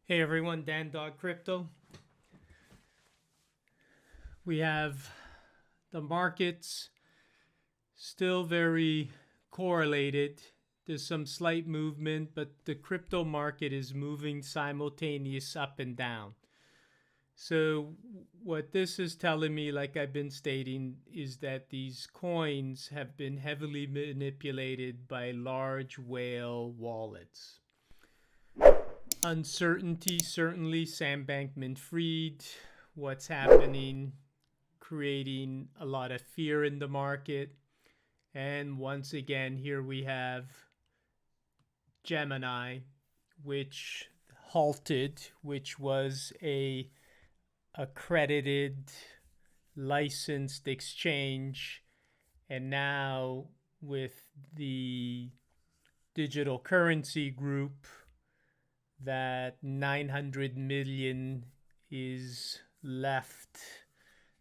Hey everyone, Dan Dog Crypto. We have the markets still very correlated. There's some slight movement, but the crypto market is moving simultaneous up and down. So what this is telling me, like I've been stating, is that these coins have been heavily manipulated by large whale wallets. Uncertainty, certainly. Sam Bankman-Fried, what's happening, creating a lot of fear in the market. And once again, here we have Gemini, which halted, which was a accredited, licensed exchange. And now with the digital currency group, that 900 million is left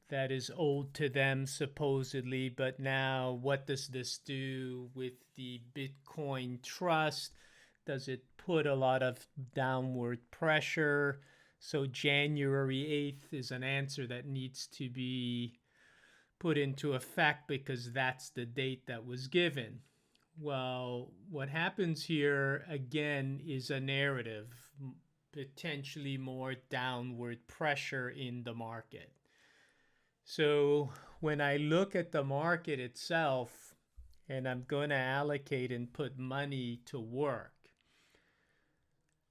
that is owed to them supposedly. But now what does this do with the Bitcoin trust? Does it put a lot of downward pressure? So January 8th is an answer that needs to be put into effect because that's the date that was given. Well, what happens here again is a narrative, potentially more downward pressure in the market. So when I look at the market itself and I'm going to allocate and put money to work,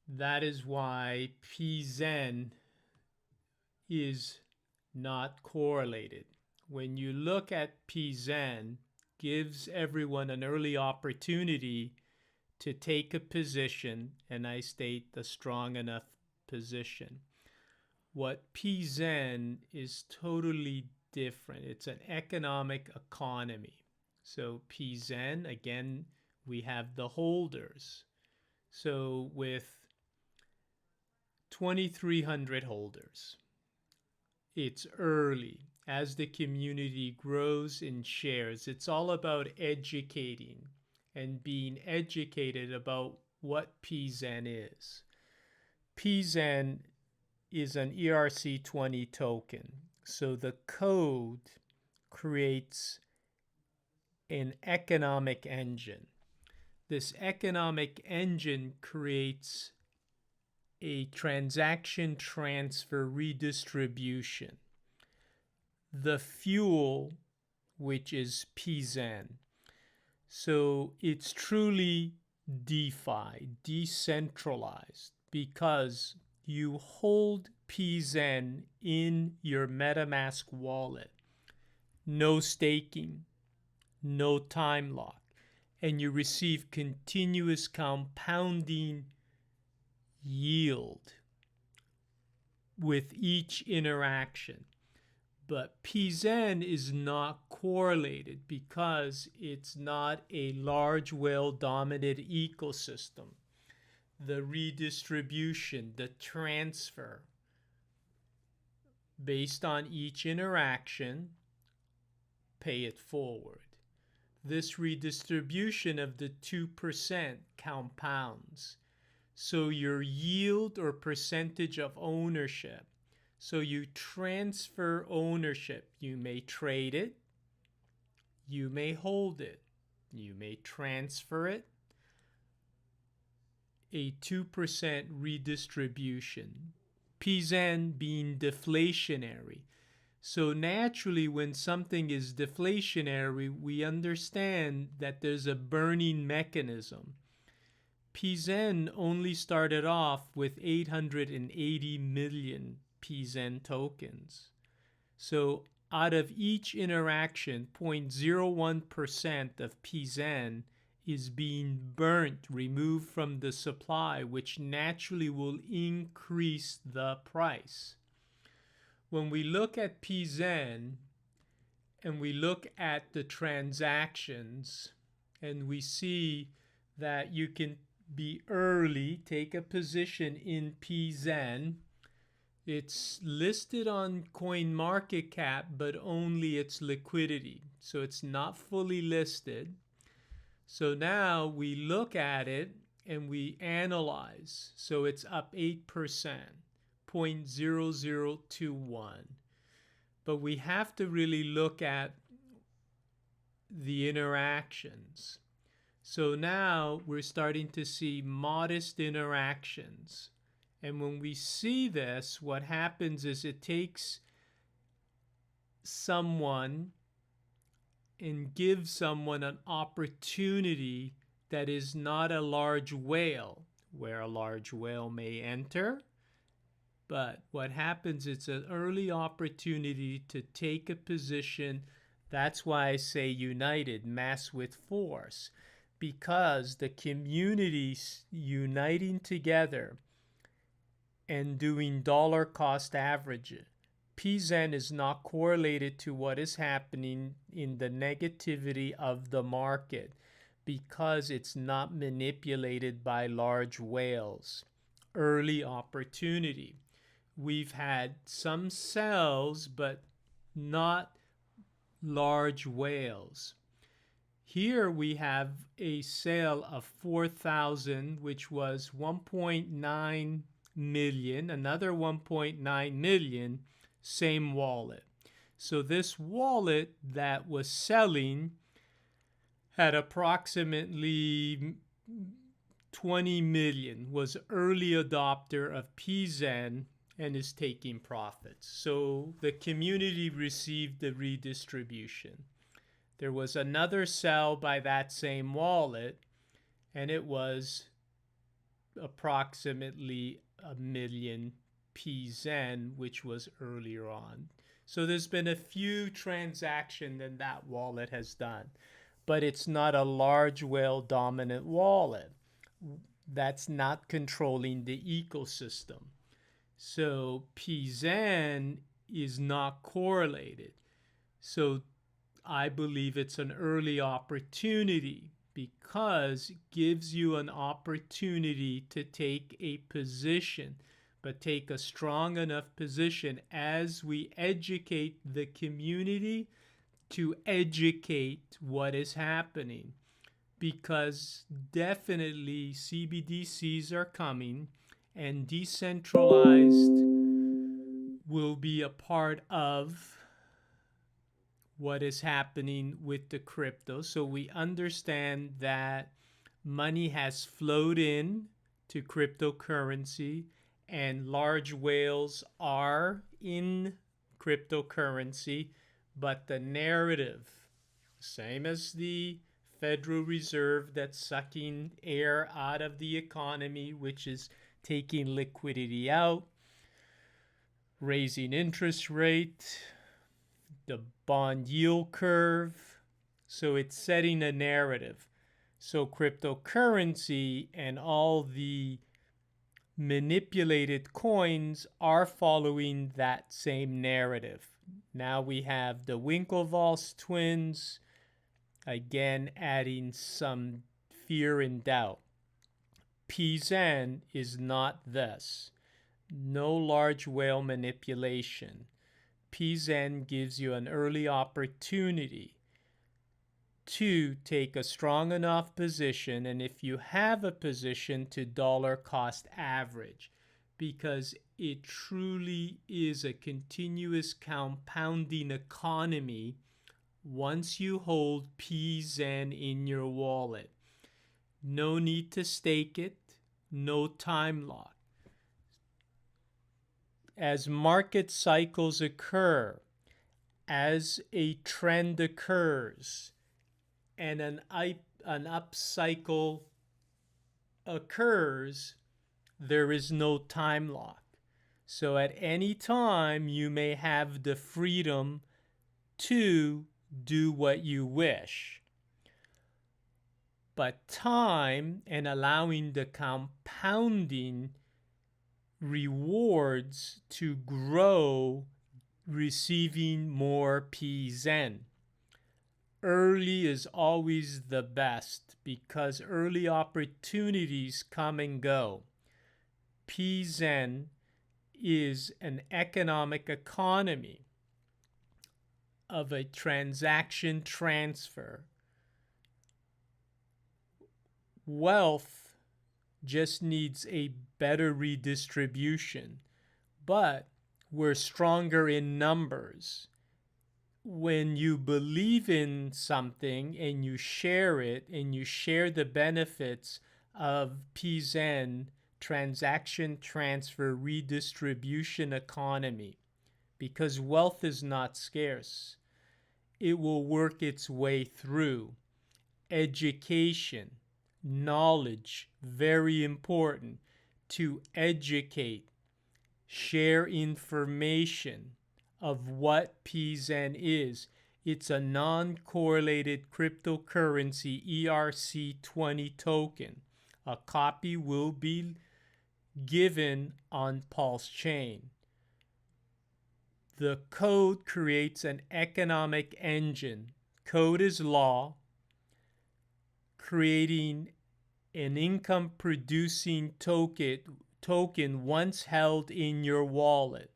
that is why PZEN is not correlated. When you look at PZEN, gives everyone an early opportunity to take a position, and I state a strong enough position. What PZEN is totally different. It's an economic economy. So PZEN, again, we have the holders. So with 2,300 holders, it's early. As the community grows in shares, it's all about educating and being educated about what PZEN is. PZEN is an ERC20 token. So the code creates an economic engine. This economic engine creates a transaction transfer redistribution. The fuel, which is PZEN. So it's truly DeFi, decentralized, because you hold PZEN in your MetaMask wallet. No staking, no time lock, and you receive continuous compounding yield with each interaction. But PZEN is not correlated because it's not a large whale dominated ecosystem. The redistribution, the transfer based on each interaction, pay it forward. This redistribution of the 2% compounds. So your yield or percentage of ownership. So you transfer ownership. You may trade it. You may hold it. You may transfer it. A 2% redistribution. PZEN being deflationary. So naturally, when something is deflationary, we understand that there's a burning mechanism. PZEN only started off with 880 million PZEN tokens. So out of each interaction, 0.01% of PZEN is being burnt, removed from the supply, which naturally will increase the price. When we look at PZEN and we look at the transactions and we see that you can be early, take a position in PZEN. It's listed on CoinMarketCap, but only its liquidity. So it's not fully listed. So now we look at it and we analyze. So it's up 8%, 0.0021. But we have to really look at the interactions. So now we're starting to see modest interactions. And when we see this, what happens is it takes someone and gives someone an opportunity that is not a large whale, where a large whale may enter. But what happens, it's an early opportunity to take a position. That's why I say united, mass with force, because the communities uniting together and doing dollar cost averaging. PZEN is not correlated to what is happening in the negativity of the market because it's not manipulated by large whales. Early opportunity. We've had some sells, but not large whales. Here we have a sale of 4,000, which was 1.9 million, another 1.9 million, same wallet. So this wallet that was selling had approximately 20 million, was early adopter of PZEN and is taking profits. So the community received the redistribution. There was another sell by that same wallet, and it was approximately 1 million PZEN, which was earlier on. So there's been a few transactions that that wallet has done, but it's not a large whale dominant wallet. That's not controlling the ecosystem. So PZEN is not correlated. So I believe it's an early opportunity because it gives you an opportunity to take a position, but take a strong enough position as we educate the community to educate what is happening. Because definitely CBDCs are coming and decentralized will be a part of what is happening with the crypto. So we understand that money has flowed in to cryptocurrency and large whales are in cryptocurrency, but the narrative, same as the Federal Reserve that's sucking air out of the economy, which is taking liquidity out, raising interest rate, the bond yield curve. So it's setting a narrative. So cryptocurrency and all the manipulated coins are following that same narrative. Now we have the Winklevoss twins, again adding some fear and doubt. PZEN is not this. No large whale manipulation. PZEN gives you an early opportunity to take a strong enough position, and if you have a position, to dollar cost average, because it truly is a continuous compounding economy once you hold PZEN in your wallet. No need to stake it, no time lock. As market cycles occur, as a trend occurs, and an up cycle occurs, there is no time lock. So at any time, you may have the freedom to do what you wish. But time and allowing the compounding rewards to grow, receiving more PZEN. Early is always the best because early opportunities come and go. PZEN is an economic economy of a transaction transfer. Wealth just needs a better redistribution. But we're stronger in numbers. When you believe in something and you share it and you share the benefits of PZEN, transaction transfer redistribution economy, because wealth is not scarce, it will work its way through. Education, knowledge, very important. To educate, share information of what PZEN is. It's a non-correlated cryptocurrency ERC20 token. A copy will be given on PulseChain. The code creates an economic engine. Code is law, creating an income producing token once held in your wallet.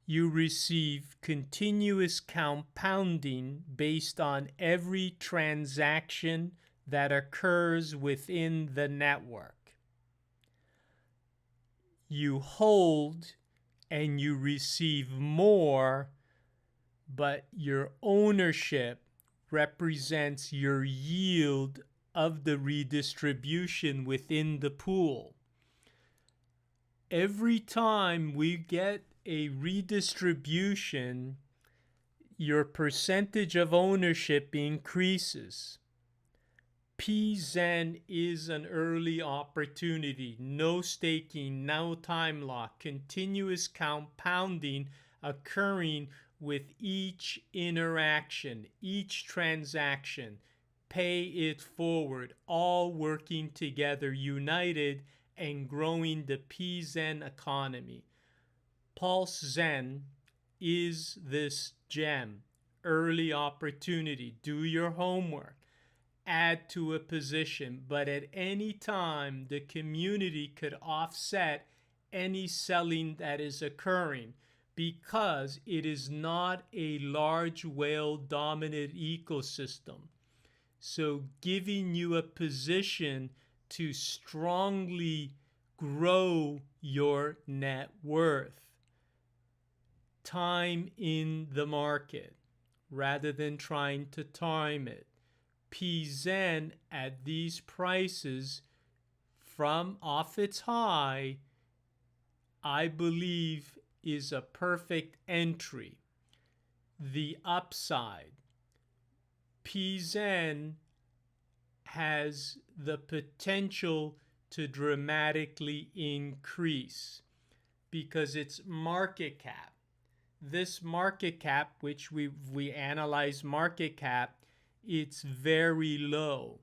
You receive continuous compounding based on every transaction that occurs within the network. You hold and you receive more, but your ownership represents your yield of the redistribution within the pool. Every time we get a redistribution, your percentage of ownership increases. PZEN is an early opportunity. No staking, no time lock, continuous compounding occurring with each interaction, each transaction. Pay it forward, all working together, united, and growing the PZEN economy. PulseZen is this gem, early opportunity. Do your homework. Add to a position, but at any time the community could offset any selling that is occurring because it is not a large whale dominant ecosystem. So giving you a position to strongly grow your net worth. Time in the market rather than trying to time it. PZEN at these prices from off its high, I believe is a perfect entry. The upside. PZEN has the potential to dramatically increase because its market cap. This market cap, which we analyze market cap, it's very low.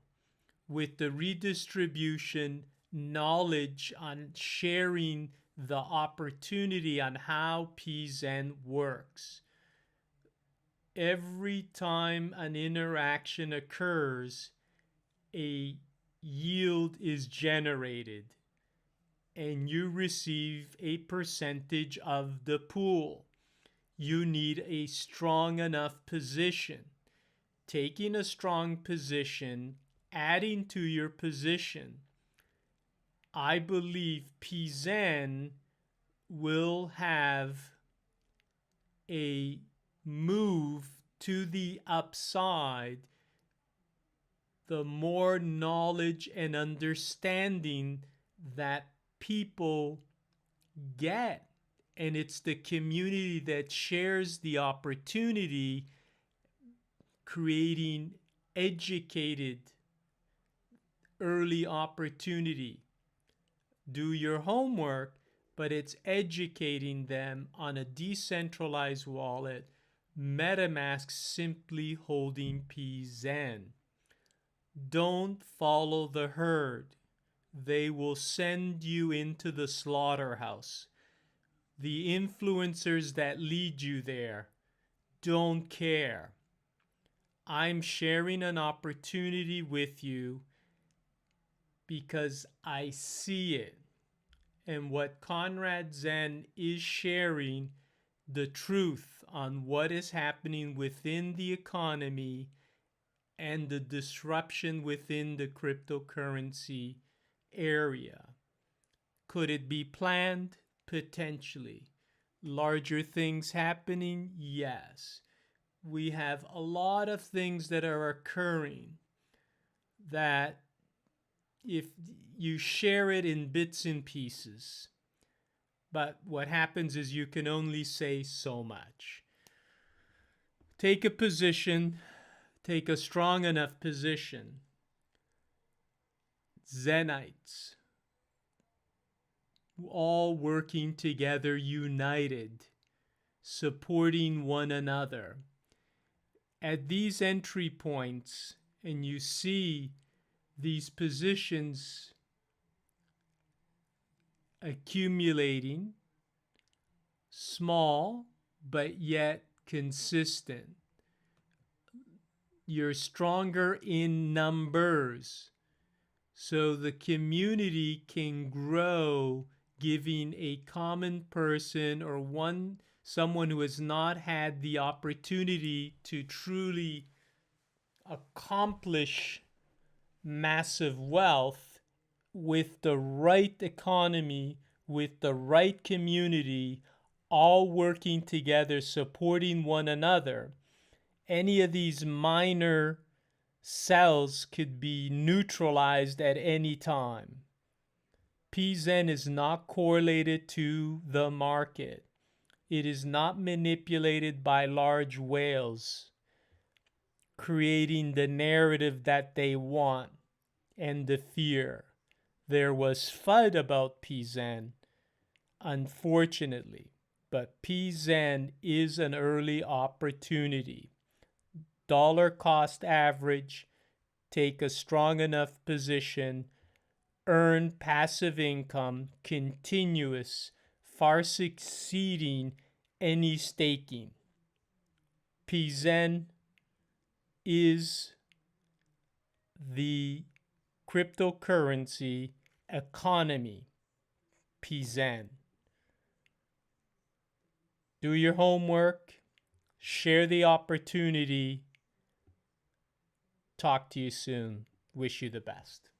With the redistribution, knowledge on sharing the opportunity on how PZEN works. Every time an interaction occurs, a yield is generated and you receive a percentage of the pool. You need a strong enough position. Taking a strong position, adding to your position, I believe PZEN will have a move to the upside the more knowledge and understanding that people get. And it's the community that shares the opportunity, creating educated early opportunity. Do your homework, but it's educating them on a decentralized wallet, MetaMask simply holding PZEN. Don't follow the herd. They will send you into the slaughterhouse. The influencers that lead you there don't care. I'm sharing an opportunity with you because I see it. And what Conrad Zen is sharing, the truth on what is happening within the economy and the disruption within the cryptocurrency area. Could it be planned? Potentially. Larger things happening? Yes. We have a lot of things that are occurring that if you share it in bits and pieces, but what happens is you can only say so much. Take a position, take a strong enough position. Zenites, all working together, united, supporting one another. At these entry points, and you see these positions accumulating, small but yet consistent. You're stronger in numbers, so the community can grow, giving a common person or someone who has not had the opportunity to truly accomplish massive wealth with the right economy, with the right community, all working together, supporting one another. Any of these minor cells could be neutralized at any time. PZEN is not correlated to the market. It is not manipulated by large whales, creating the narrative that they want and the fear. There was FUD about PZEN, unfortunately, but PZEN is an early opportunity. Dollar cost average, take a strong enough position, earn passive income, continuous, far succeeding any staking. PZEN is the cryptocurrency economy. PZEN. Do your homework, share the opportunity. Talk to you soon. Wish you the best.